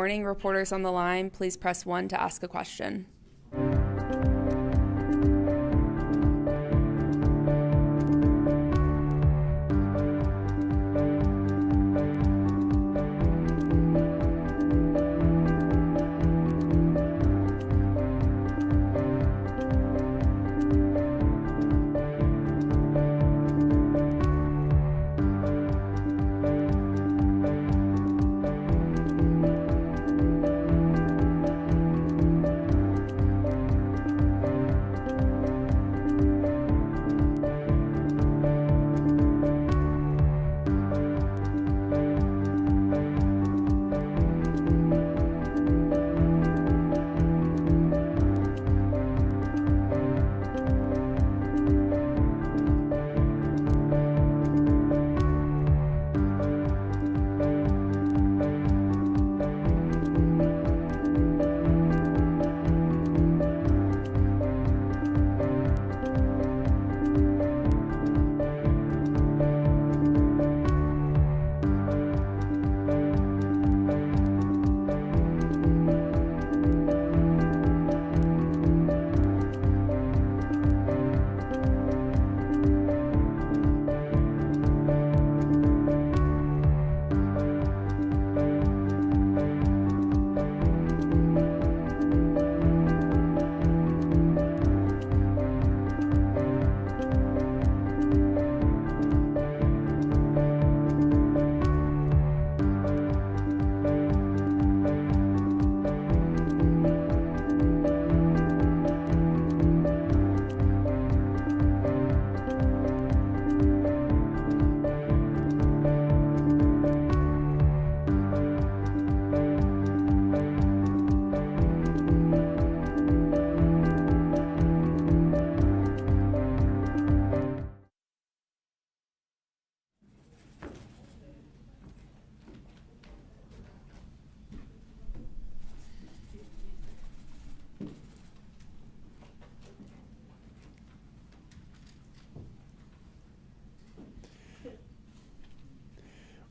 morning. Reporters on the line, please press 1 to ask a question.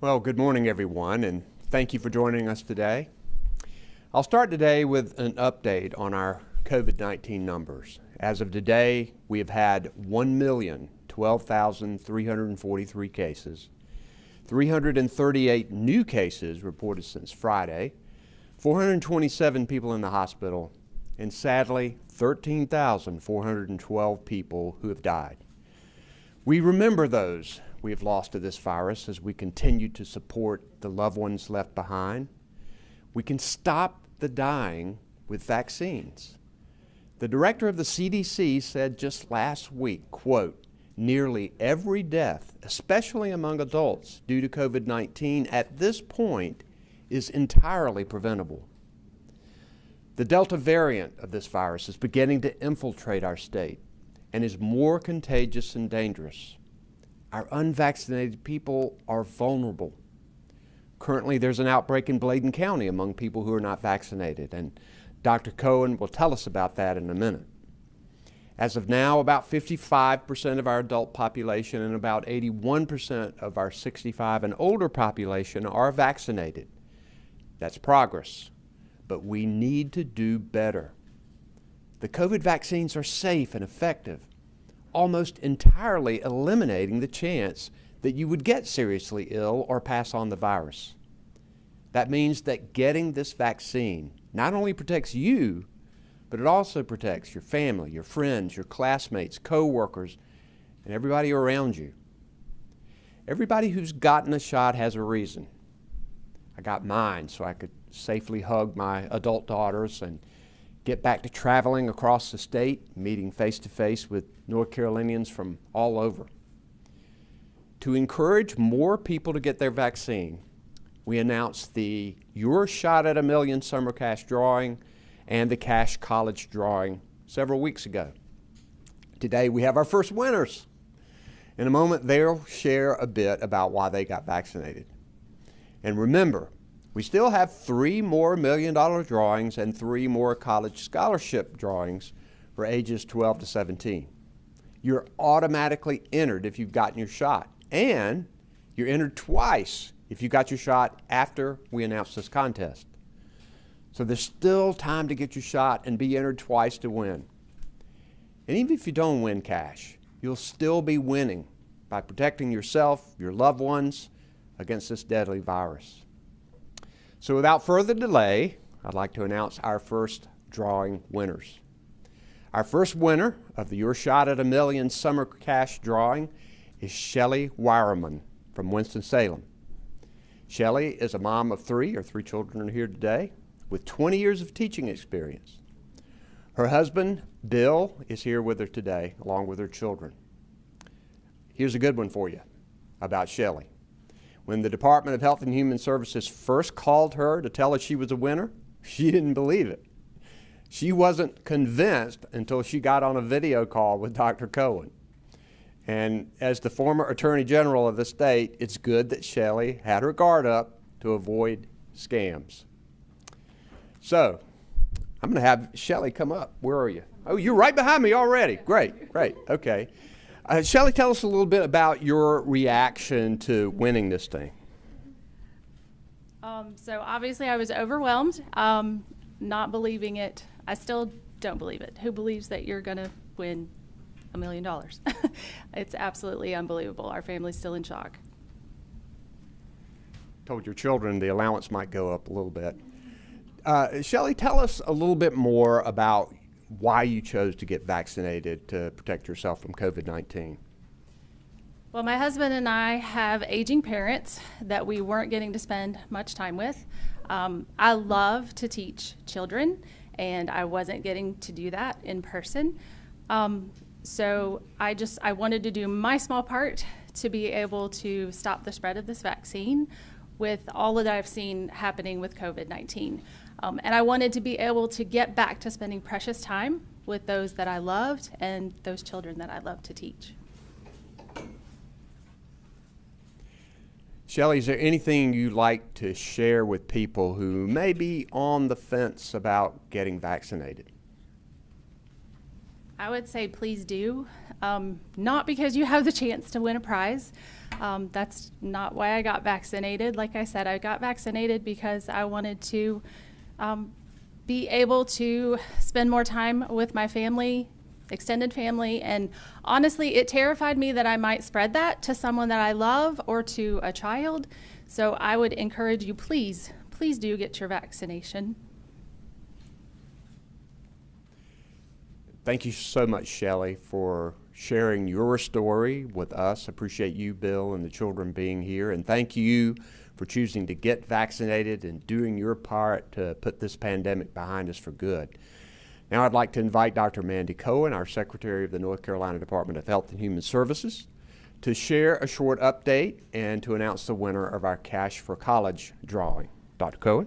Well, good morning, everyone, and thank you for joining us today. I'll start today with an update on our COVID-19 numbers. As of today, we have had 1,012,343 cases, 338 new cases reported since Friday, 427 people in the hospital, and sadly, 13,412 people who have died. We remember those we have lost to this virus as we continue to support the loved ones left behind. We can stop the dying with vaccines. The director of the CDC said just last week, quote, "Nearly every death, especially among adults due to COVID-19 at this point, is entirely preventable." The Delta variant of this virus is beginning to infiltrate our state and is more contagious and dangerous. Our unvaccinated people are vulnerable. Currently, there's an outbreak in Bladen County among people who are not vaccinated, and Dr. Cohen will tell us about that in a minute. As of now, about 55% of our adult population and about 81% of our 65 and older population are vaccinated. That's progress, but we need to do better. The COVID vaccines are safe and effective, almost entirely eliminating the chance that you would get seriously ill or pass on the virus. That means that getting this vaccine not only protects you, but it also protects your family, your friends, your classmates, co-workers, and everybody around you. Everybody who's gotten a shot has a reason. I got mine so I could safely hug my adult daughters and get back to traveling across the state, meeting face-to-face with North Carolinians from all over. To encourage more people to get their vaccine, we announced the Your Shot at a Million Summer Cash Drawing and the Cash College Drawing several weeks ago. Today we have our first winners. In a moment, they'll share a bit about why they got vaccinated. And remember, we still have 3 more $1 million drawings and 3 more college scholarship drawings for ages 12 to 17. You're automatically entered if you've gotten your shot, and you're entered twice if you got your shot after we announced this contest. So there's still time to get your shot and be entered twice to win. And even if you don't win cash, you'll still be winning by protecting yourself, your loved ones against this deadly virus. So without further delay, I'd like to announce our first drawing winners. Our first winner of the Your Shot at a Million Summer Cash Drawing is Shelley Wireman from Winston-Salem. Shelley is a mom of three children are here today, with 20 years of teaching experience. Her husband, Bill, is here with her today, along with her children. Here's a good one for you about Shelley. When the Department of Health and Human Services first called her to tell us she was a winner, she didn't believe it. She wasn't convinced until she got on a video call with Dr. Cohen. And as the former Attorney General of the state, it's good that Shelley had her guard up to avoid scams. So, I'm going to have Shelley come up. Where are you? Oh, you're right behind me already. Great, okay. Shelley, tell us a little bit about your reaction to winning this thing. So obviously I was overwhelmed, not believing it. I still don't believe it. Who believes that you're going to win $1 million? It's absolutely unbelievable. Our family's still in shock. Told your children the allowance might go up a little bit. Shelley, tell us a little bit more about why you chose to get vaccinated to protect yourself from COVID-19. Well, my husband and I have aging parents that we weren't getting to spend much time with. I love to teach children, and I wasn't getting to do that in person. So I wanted to do my small part to be able to stop the spread of this vaccine with all that I've seen happening with COVID-19. And I wanted to be able to get back to spending precious time with those that I loved and those children that I love to teach. Shelley, is there anything you'd like to share with people who may be on the fence about getting vaccinated? I would say please do. Not because you have the chance to win a prize. That's not why I got vaccinated. Like I said, I got vaccinated because I wanted to be able to spend more time with my family, extended family, and honestly, it terrified me that I might spread that to someone that I love or to a child. So I would encourage you, please do get your vaccination. Thank you so much, Shelley, for sharing your story with us. Appreciate you, Bill, and the children being here. And thank you for choosing to get vaccinated and doing your part to put this pandemic behind us for good. Now I'd like to invite Dr. Mandy Cohen, our Secretary of the North Carolina Department of Health and Human Services, to share a short update and to announce the winner of our Cash for College drawing. Dr. Cohen?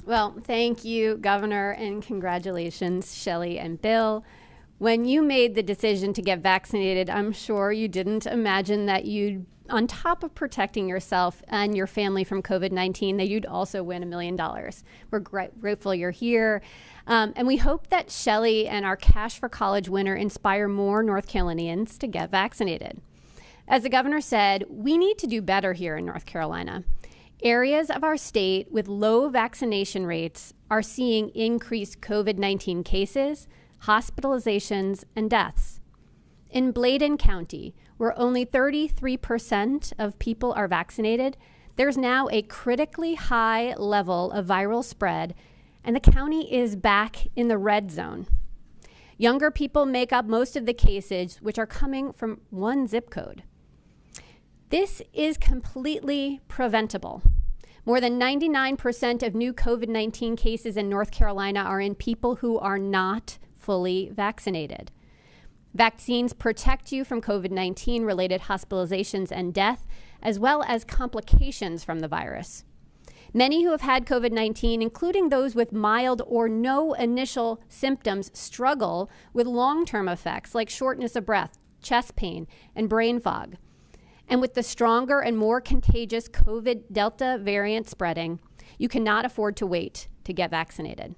Well, thank you, Governor, and congratulations, Shelley and Bill. When you made the decision to get vaccinated, I'm sure you didn't imagine that you'd, on top of protecting yourself and your family from COVID-19, that you'd also win $1 million. We're grateful you're here. And we hope that Shelley and our Cash for College winner inspire more North Carolinians to get vaccinated. As the governor said, we need to do better here in North Carolina. Areas of our state with low vaccination rates are seeing increased COVID-19 cases, hospitalizations, and deaths. In Bladen County, where only 33% of people are vaccinated, there's now a critically high level of viral spread, and the county is back in the red zone. Younger people make up most of the cases, which are coming from one zip code. This is completely preventable. More than 99% of new COVID-19 cases in North Carolina are in people who are not fully vaccinated. Vaccines protect you from COVID-19 related hospitalizations and death, as well as complications from the virus. Many who have had COVID-19, including those with mild or no initial symptoms, struggle with long-term effects like shortness of breath, chest pain, and brain fog. And with the stronger and more contagious COVID Delta variant spreading, you cannot afford to wait to get vaccinated.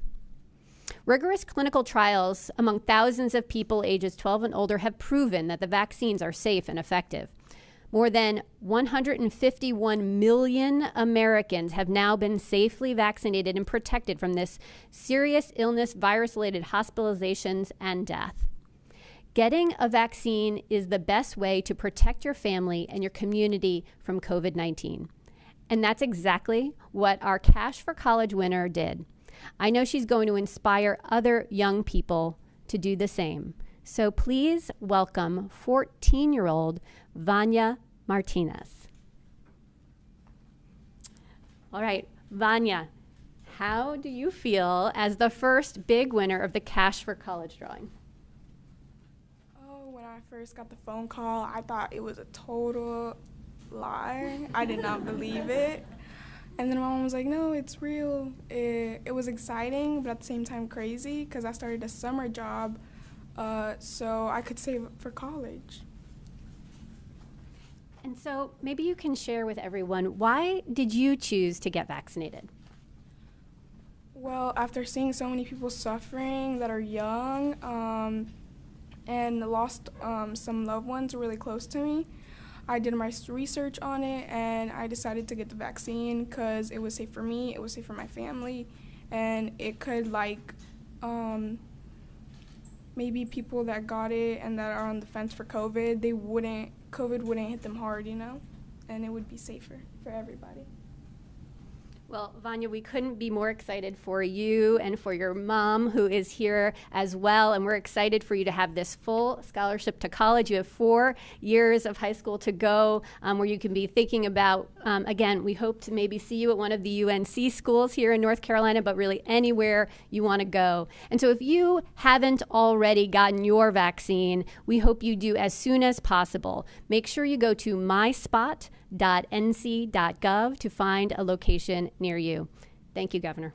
Rigorous clinical trials among thousands of people ages 12 and older have proven that the vaccines are safe and effective. More than 151 million Americans have now been safely vaccinated and protected from this serious illness, virus-related hospitalizations, and death. Getting a vaccine is the best way to protect your family and your community from COVID-19. And that's exactly what our Cash for College winner did. I know she's going to inspire other young people to do the same. So please welcome 14-year-old Vanya Martinez. All right, Vanya, how do you feel as the first big winner of the Cash for College drawing? Oh, when I first got the phone call, I thought it was a total lie. I did not believe it. And then my mom was like, no, it's real. It was exciting, but at the same time crazy, because I started a summer job so I could save up for college. And so maybe you can share with everyone, why did you choose to get vaccinated? Well, after seeing so many people suffering that are young and lost some loved ones really close to me, I did my research on it, and I decided to get the vaccine because it was safe for me, it was safe for my family, and it could, maybe people that got it and that are on the fence for COVID, COVID wouldn't hit them hard, and it would be safer for everybody. Well, Vanya, we couldn't be more excited for you and for your mom, who is here as well. And we're excited for you to have this full scholarship to college. You have 4 years of high school to go, where you can be thinking about, again, we hope to maybe see you at one of the UNC schools here in North Carolina, but really anywhere you want to go. And so if you haven't already gotten your vaccine, we hope you do as soon as possible. Make sure you go to myspot.nc.gov to find a location near you. Thank you, Governor.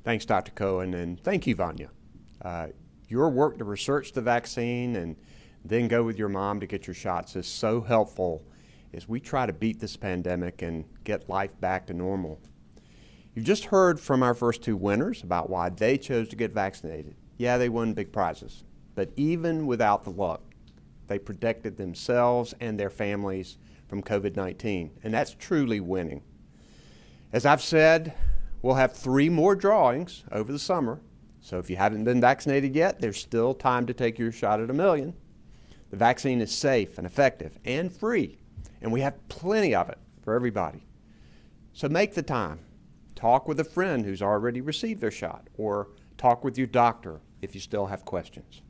Thanks, Dr. Cohen, and thank you, Vanya. Your work to research the vaccine and then go with your mom to get your shots is so helpful as we try to beat this pandemic and get life back to normal. You've just heard from our first 2 winners about why they chose to get vaccinated. Yeah, they won big prizes, but even without the luck, they protected themselves and their families from COVID-19, and that's truly winning. As I've said, we'll have 3 more drawings over the summer, so if you haven't been vaccinated yet, there's still time to take your shot at $1 million. The vaccine is safe and effective and free, and we have plenty of it for everybody. So make the time. Talk with a friend who's already received their shot, or talk with your doctor if you still have questions.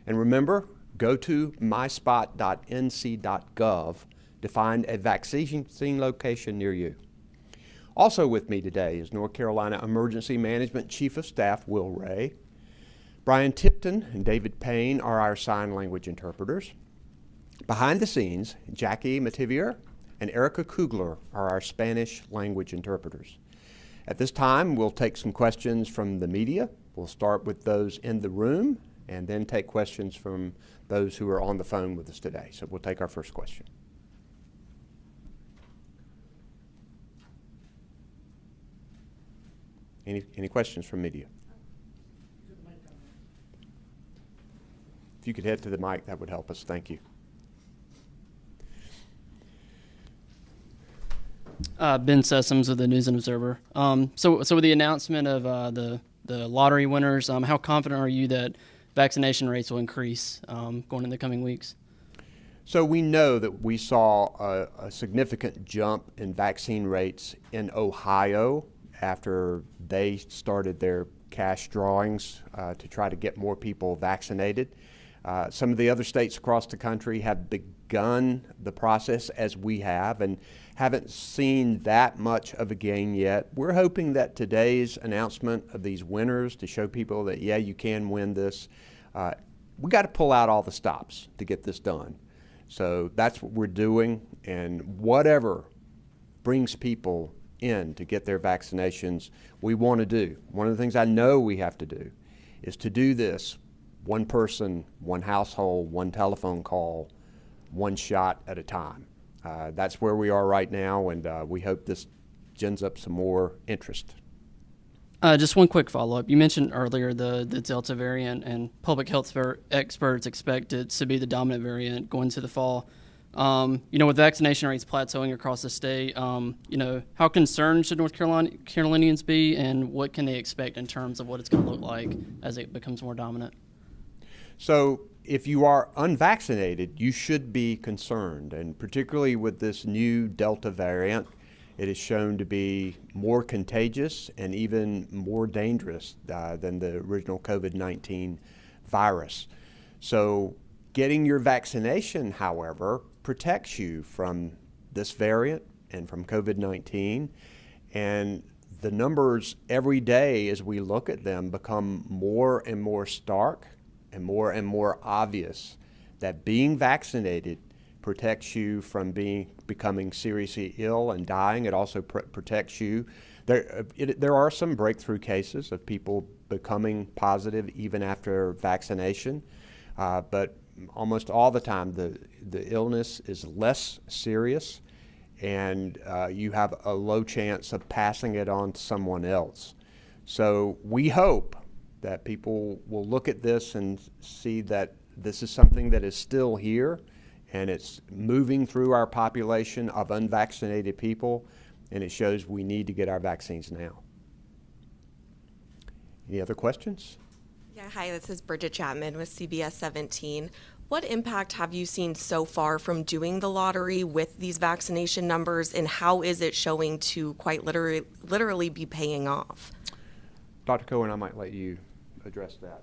And remember, go to myspot.nc.gov to find a vaccine location near you. Also with me today is North Carolina Emergency Management Chief of Staff Will Ray. Brian Tipton and David Payne are our sign language interpreters. Behind the scenes, Jackie Mativier and Erica Kugler are our Spanish language interpreters. At this time, we'll take some questions from the media. We'll start with those in the room and then take questions from those who are on the phone with us today. So we'll take our first question. Any questions from media? If you could head to the mic, that would help us. Thank you. Ben Sessoms of the News and Observer. So with the announcement of the lottery winners, how confident are you that vaccination rates will increase going in the coming weeks? So we know that we saw a significant jump in vaccine rates in Ohio after they started their cash drawings to try to get more people vaccinated. Some of the other states across the country have begun the process as we have and haven't seen that much of a gain yet. We're hoping that today's announcement of these winners to show people that, yeah, you can win this, we got to pull out all the stops to get this done. So that's what we're doing, and whatever brings people in to get their vaccinations, we want to do. One of the things I know we have to do is to do this one person, one household, one telephone call, one shot at a time. That's where we are right now, and we hope this gins up some more interest. Just one quick follow-up. You mentioned earlier the Delta variant, and public health experts expect it to be the dominant variant going into the fall. With vaccination rates plateauing across the state, how concerned should North Carolinians be, and what can they expect in terms of what it's going to look like as it becomes more dominant? So if you are unvaccinated, you should be concerned, and particularly with this new Delta variant, it is shown to be more contagious and even more dangerous than the original COVID-19 virus. So getting your vaccination, however, protects you from this variant and from COVID-19. And the numbers every day as we look at them become more and more stark and more obvious that being vaccinated protects you from becoming seriously ill and dying. It also protects you. There are some breakthrough cases of people becoming positive even after vaccination, but almost all the time the illness is less serious, and you have a low chance of passing it on to someone else. So we hope that people will look at this and see that this is something that is still here, and it's moving through our population of unvaccinated people, and it shows we need to get our vaccines now. Any other questions? Yeah, hi, this is Bridget Chapman with CBS 17. What impact have you seen so far from doing the lottery with these vaccination numbers, and how is it showing to quite literally be paying off? Dr. Cohen, I might let you address that.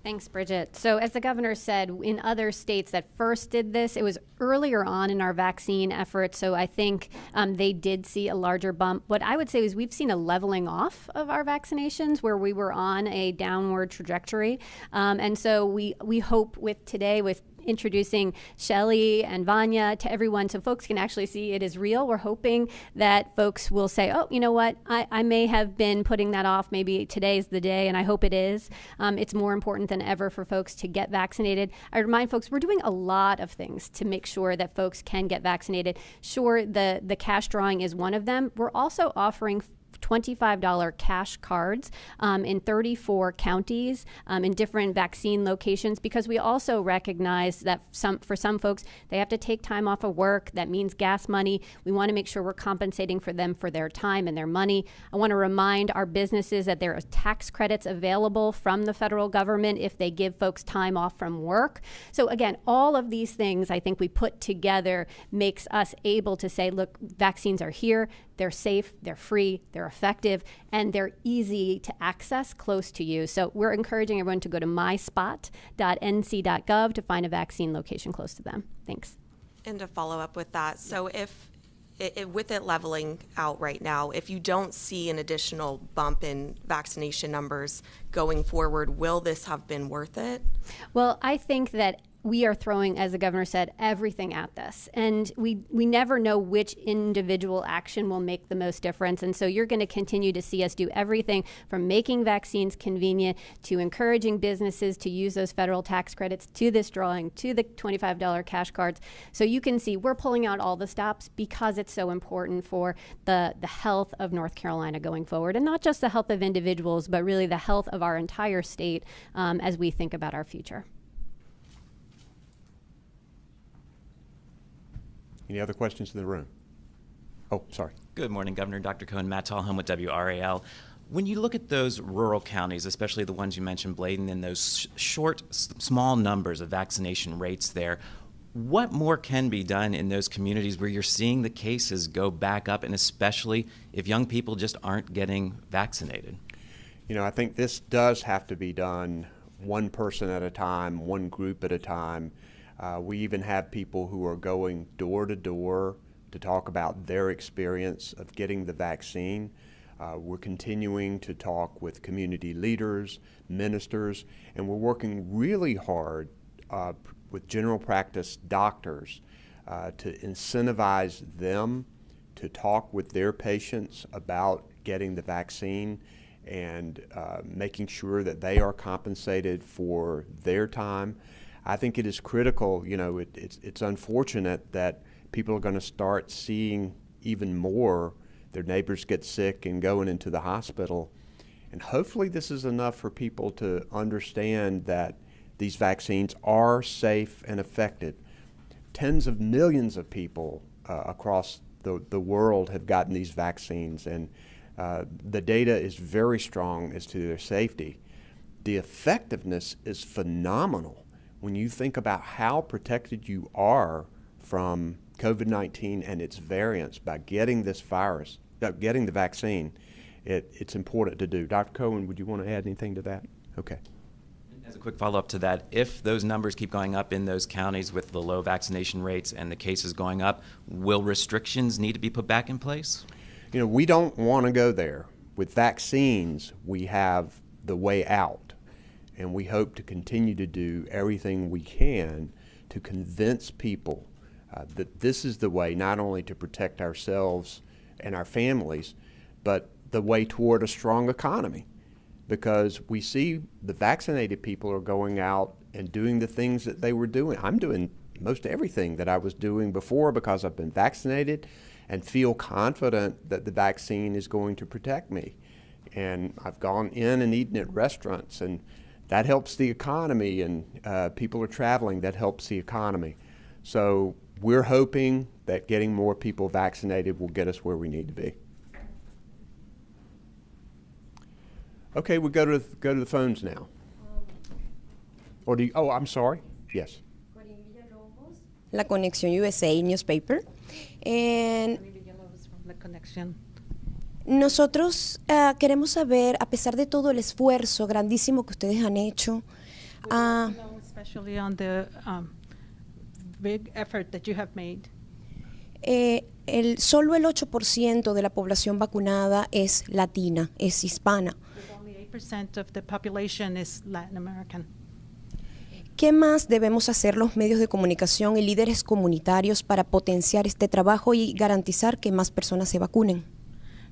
Thanks, Bridget. So as the governor said, in other states that first did this, it was earlier on in our vaccine efforts. So I think they did see a larger bump. What I would say is we've seen a leveling off of our vaccinations where we were on a downward trajectory. And so we hope with today, with introducing Shelley and Vanya to everyone so folks can actually see it is real. We're hoping that folks will say, oh, you know what, I may have been putting that off. Maybe today's the day, and I hope it is. It's more important than ever for folks to get vaccinated. I remind folks we're doing a lot of things to make sure that folks can get vaccinated. Sure, the cash drawing is one of them. We're also offering $25 cash cards in 34 counties in different vaccine locations, because we also recognize that for some folks, they have to take time off of work. That means gas money. We want to make sure we're compensating for them for their time and their money. I want to remind our businesses that there are tax credits available from the federal government if they give folks time off from work. So again, all of these things I think we put together makes us able to say, look, vaccines are here. They're safe, they're free, they're effective, and they're easy to access close to you. So we're encouraging everyone to go to myspot.nc.gov to find a vaccine location close to them. Thanks. And to follow up with that, so with it leveling out right now, if you don't see an additional bump in vaccination numbers going forward, will this have been worth it? Well, I think that we are throwing, as the governor said, everything at this. And we never know which individual action will make the most difference. And so you're going to continue to see us do everything from making vaccines convenient to encouraging businesses to use those federal tax credits, to this drawing, to the $25 cash cards. So you can see we're pulling out all the stops because it's so important for the health of North Carolina going forward. And not just the health of individuals, but really the health of our entire state as we think about our future. Any other questions in the room? Oh, sorry. Good morning, Governor. Dr. Cohen, Matt Tallham with WRAL. When you look at those rural counties, especially the ones you mentioned, Bladen, and those small numbers of vaccination rates there, what more can be done in those communities where you're seeing the cases go back up, and especially if young people just aren't getting vaccinated? You know, I think this does have to be done one person at a time, one group at a time. We even have people who are going door to door to talk about their experience of getting the vaccine. We're continuing to talk with community leaders, ministers, and we're working really hard with general practice doctors to incentivize them to talk with their patients about getting the vaccine and making sure that they are compensated for their time. I think it is critical. You know, it's unfortunate that people are going to start seeing even more their neighbors get sick and going into the hospital. And hopefully this is enough for people to understand that these vaccines are safe and effective. Tens of millions of people across the world have gotten these vaccines, and the data is very strong as to their safety. The effectiveness is phenomenal when you think about how protected you are from COVID-19 and its variants by getting this virus, getting the vaccine. It's important to do. Dr. Cohen, would you want to add anything to that? Okay. As a quick follow-up to that, if those numbers keep going up in those counties with the low vaccination rates and the cases going up, will restrictions need to be put back in place? You know, we don't want to go there. With vaccines, we have the way out, and we hope to continue to do everything we can to convince people that this is the way not only to protect ourselves and our families, but the way toward a strong economy. Because we see the vaccinated people are going out and doing the things that they were doing. I'm doing most everything that I was doing before because I've been vaccinated and feel confident that the vaccine is going to protect me. And I've gone in and eaten at restaurants, and that helps the economy, and people are traveling, that helps the economy. So we're hoping that getting more people vaccinated will get us where we need to be. Okay, we'll go to the phones now. Or do you, oh, I'm sorry. Yes. La Conexión USA newspaper. And nosotros queremos saber, a pesar de todo el esfuerzo grandísimo que ustedes han hecho, especially on the big effort that you have made. Solo el 8% de la población vacunada es latina, es hispana. Only 8% of the population is Latin American. ¿Qué más debemos hacer los medios de comunicación y líderes comunitarios para potenciar este trabajo y garantizar que más personas se vacunen?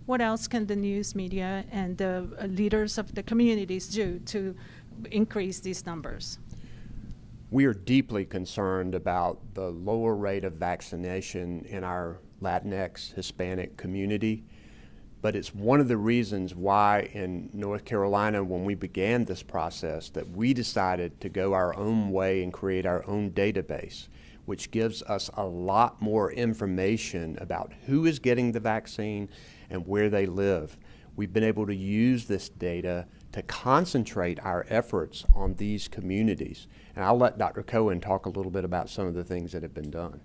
What else can the news media and the leaders of the communities do to increase these numbers? We are deeply concerned about the lower rate of vaccination in our Latinx Hispanic community, but it's one of the reasons why in North Carolina, when we began this process, that we decided to go our own way and create our own database, which gives us a lot more information about who is getting the vaccine and where they live. We've been able to use this data to concentrate our efforts on these communities. And I'll let Dr. Cohen talk a little bit about some of the things that have been done.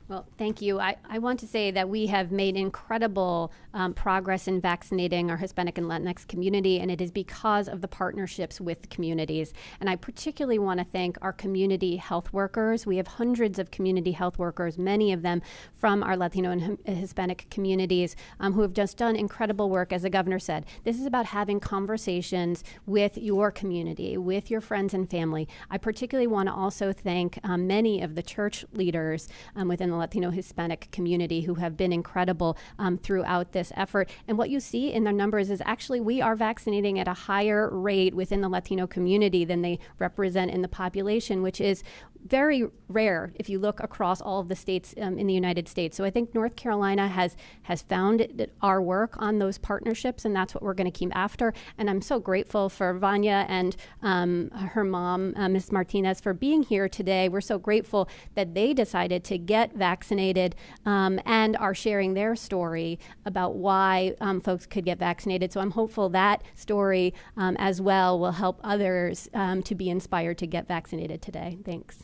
Well, thank you. I want to say that we have made incredible progress in vaccinating our Hispanic and Latinx community, and it is because of the partnerships with communities. And I particularly want to thank our community health workers. We have hundreds of community health workers, many of them from our Latino and Hispanic communities, who have just done incredible work. As the governor said, this is about having conversations with your community, with your friends and family. I particularly want to also thank many of the church leaders within the Latino Hispanic community who have been incredible throughout this effort. And what you see in their numbers is actually we are vaccinating at a higher rate within the Latino community than they represent in the population, which is very rare if you look across all of the states in the United States. So I think North Carolina has found our work on those partnerships, and that's what we're going to keep after. And I'm so grateful for Vanya and her mom, Ms. Martinez, for being here today. We're so grateful that they decided to get vaccinated and are sharing their story about why folks could get vaccinated. So I'm hopeful that story as well will help others to be inspired to get vaccinated today. Thanks.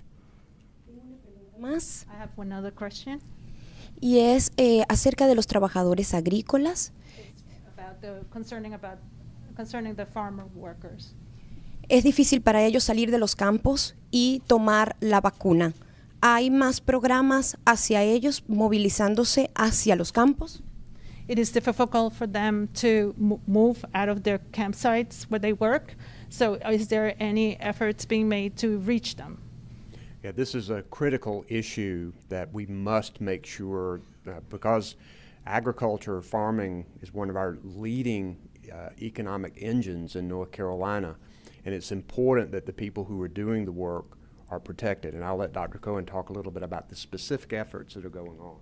Más. I have one other question. Y es acerca de los trabajadores agrícolas. Concerning the farmer workers. Es difícil para ellos salir de los campos y tomar la vacuna. ¿Hay más programas hacia ellos movilizándose hacia los campos? It is difficult for them to move out of their campsites where they work. So is there any efforts being made to reach them? Yeah, this is a critical issue that we must make sure, because agriculture, farming is one of our leading economic engines in North Carolina, and it's important that the people who are doing the work are protected. And I'll let Dr. Cohen talk a little bit about the specific efforts that are going on.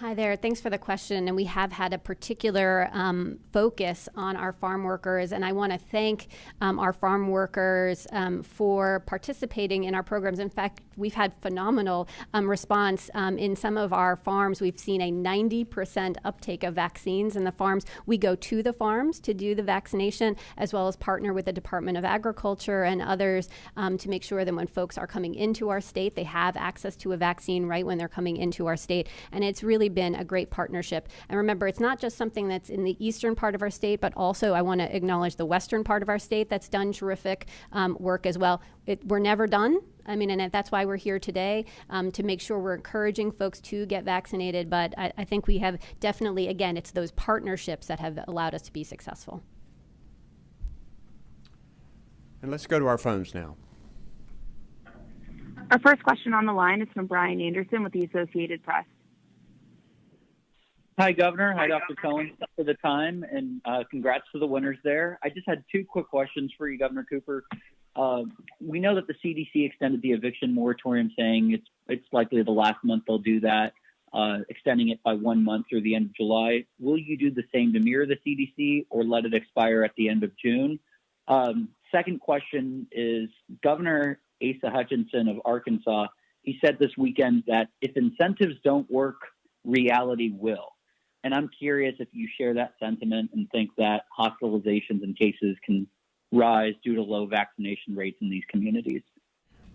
Hi there. Thanks for the question. And we have had a particular focus on our farm workers. And I want to thank our farm workers for participating in our programs. In fact, we've had phenomenal response in some of our farms. We've seen a 90% uptake of vaccines in the farms. We go to the farms to do the vaccination, as well as partner with the Department of Agriculture and others to make sure that when folks are coming into our state, they have access to a vaccine right when they're coming into our state. And it's really been a great partnership. And remember, it's not just something that's in the eastern part of our state, but also I want to acknowledge the western part of our state that's done terrific work as well. We're never done. I mean, and that's why we're here today, to make sure we're encouraging folks to get vaccinated. But I think we have definitely, again, it's those partnerships that have allowed us to be successful. And let's go to our phones now. Our first question on the line is from Brian Anderson with the Associated Press. Hi, Governor. Hi, Dr. Cohen. Thanks for the time, and congrats to the winners there. I just had two quick questions for you, Governor Cooper. We know that the CDC extended the eviction moratorium, saying it's likely the last month they'll do that, extending it by 1 month through the end of July. Will you do the same to mirror the CDC or let it expire at the end of June? Second question is Governor Asa Hutchinson of Arkansas. He said this weekend that if incentives don't work, reality will. And I'm curious if you share that sentiment and think that hospitalizations and cases can rise due to low vaccination rates in these communities.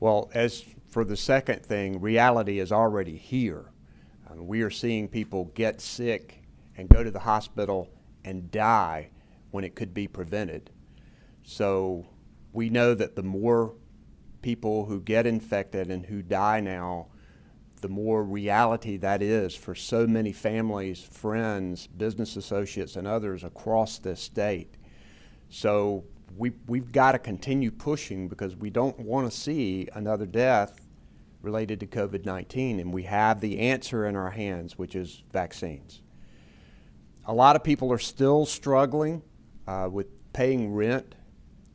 Well, as for the second thing, reality is already here. We are seeing people get sick and go to the hospital and die when it could be prevented. So we know that the more people who get infected and who die now, the more reality that is for so many families, friends, business associates, and others across this state. So we've got to continue pushing because we don't want to see another death related to COVID-19, and we have the answer in our hands, which is vaccines. A lot of people are still struggling with paying rent.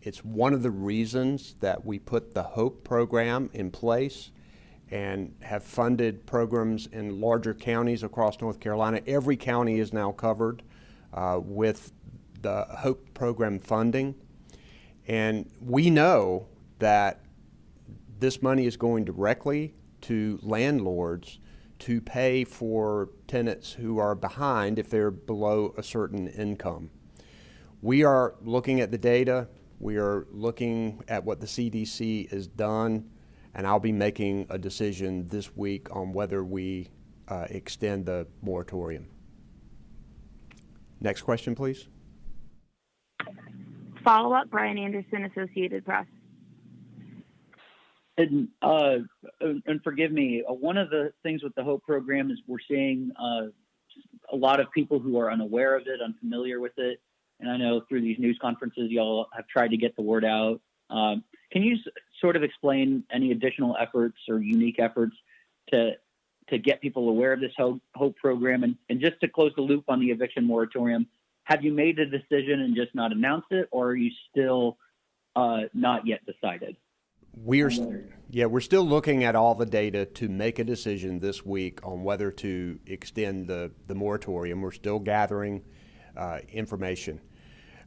It's one of the reasons that we put the HOPE program in place and have funded programs in larger counties across North Carolina. Every county is now covered with the HOPE program funding. And we know that this money is going directly to landlords to pay for tenants who are behind if they're below a certain income. We are looking at the data. We are looking at what the CDC has done, and I'll be making a decision this week on whether we extend the moratorium. Next question, please. Follow-up, Brian Anderson, Associated Press. And forgive me, one of the things with the HOPE program is we're seeing a lot of people who are unaware of it, unfamiliar with it. And I know through these news conferences, y'all have tried to get the word out. Can you sort of explain any additional efforts or unique efforts to get people aware of this HOPE program? And just to close the loop on the eviction moratorium, have you made a decision and just not announced it, or are you still not yet decided? We're still looking at all the data to make a decision this week on whether to extend the moratorium. We're still gathering information.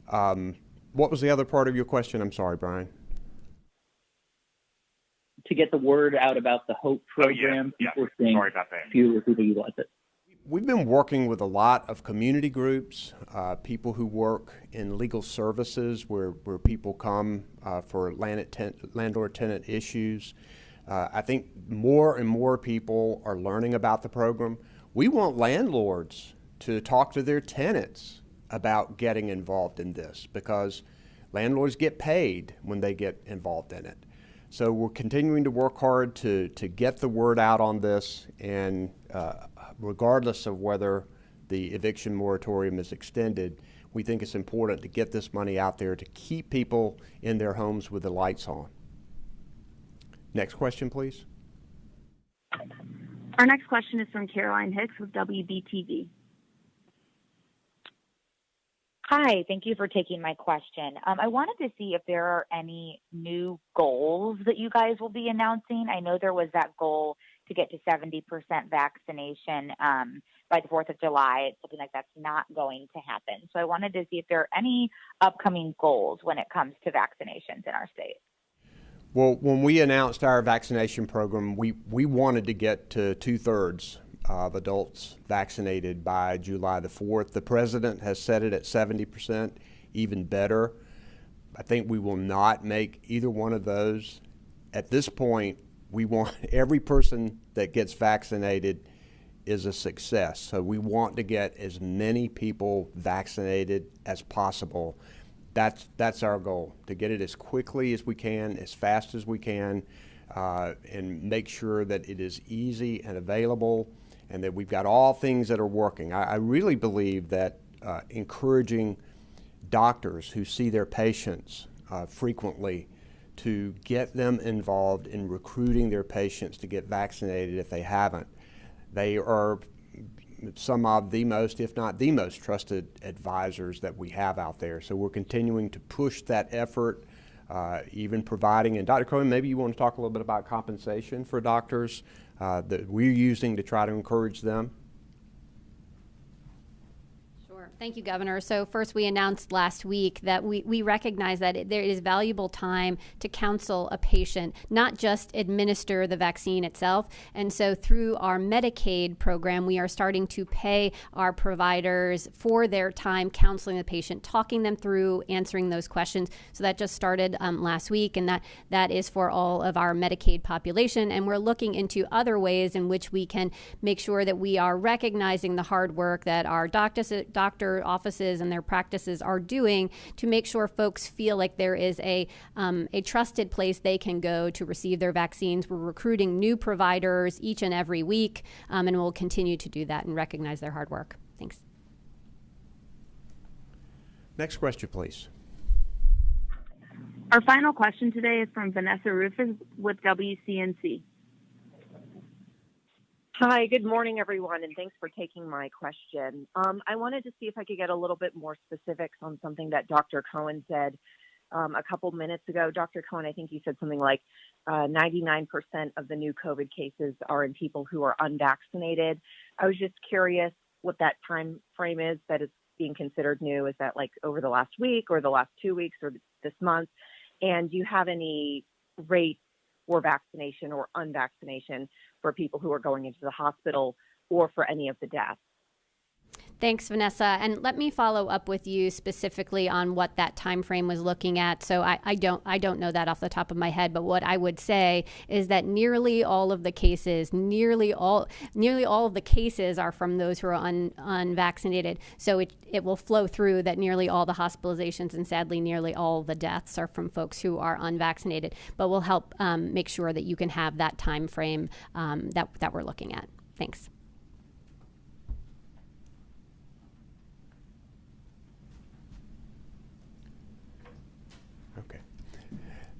What was the other part of your question? I'm sorry, Brian. To get the word out about the HOPE program, we're seeing sorry about that. Fewer people utilize it. We've been working with a lot of community groups, people who work in legal services where people come for landlord-tenant issues. I think more and more people are learning about the program. We want landlords to talk to their tenants about getting involved in this because landlords get paid when they get involved in it. So we're continuing to work hard to get the word out on this, and regardless of whether the eviction moratorium is extended, we think it's important to get this money out there to keep people in their homes with the lights on. Next question, please. Our next question is from Caroline Hicks with WBTV. Hi, thank you for taking my question. I wanted to see if there are any new goals that you guys will be announcing. I know there was that goal to get to 70% vaccination by the 4th of July. It's something like that's not going to happen. So I wanted to see if there are any upcoming goals when it comes to vaccinations in our state. Well, when we announced our vaccination program, we wanted to get to 2/3 of adults vaccinated by July the 4th. The president has set it at 70%, even better. I think we will not make either one of those. At this point, we want every person that gets vaccinated is a success. So we want to get as many people vaccinated as possible. That's our goal, to get it as quickly as we can, as fast as we can, and make sure that it is easy and available and that we've got all things that are working. I really believe that encouraging doctors who see their patients frequently to get them involved in recruiting their patients to get vaccinated if they haven't. They are some of the most, if not the most, trusted advisors that we have out there. So we're continuing to push that effort, even providing, and Dr. Cohen, maybe you want to talk a little bit about compensation for doctors that we're using to try to encourage them. Thank you, Governor. So first, we announced last week that we recognize that there is valuable time to counsel a patient, not just administer the vaccine itself. And so through our Medicaid program, we are starting to pay our providers for their time counseling the patient, talking them through, answering those questions. So that just started last week, and that is for all of our Medicaid population. And we're looking into other ways in which we can make sure that we are recognizing the hard work that our doctor offices and their practices are doing to make sure folks feel like there is a trusted place they can go to receive their vaccines. We're recruiting new providers each and every week, and we'll continue to do that and recognize their hard work. Thanks. Next question, please. Our final question today is from Vanessa Rufus with WCNC. Hi, good morning, everyone, and thanks for taking my question. I wanted to see if I could get a little bit more specifics on something that Dr. Cohen said a couple minutes ago. Dr. Cohen, I think you said something like 99% of the new COVID cases are in people who are unvaccinated. I was just curious what that time frame is that is being considered new. Is that like over the last week or the last 2 weeks or this month? And do you have any rate for vaccination or unvaccination for people who are going into the hospital or for any of the deaths? Thanks, Vanessa. And let me follow up with you specifically on what that time frame was looking at. So I don't know that off the top of my head, but what I would say is that nearly all of the cases, nearly all of the cases are from those who are unvaccinated. So it will flow through that nearly all the hospitalizations and sadly nearly all the deaths are from folks who are unvaccinated. But we'll help make sure that you can have that time frame that we're looking at. Thanks.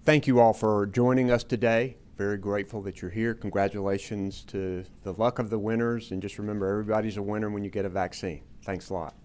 Thank you all for joining us today. Very grateful that you're here. Congratulations to the luck of the winners. And just remember, everybody's a winner when you get a vaccine. Thanks a lot.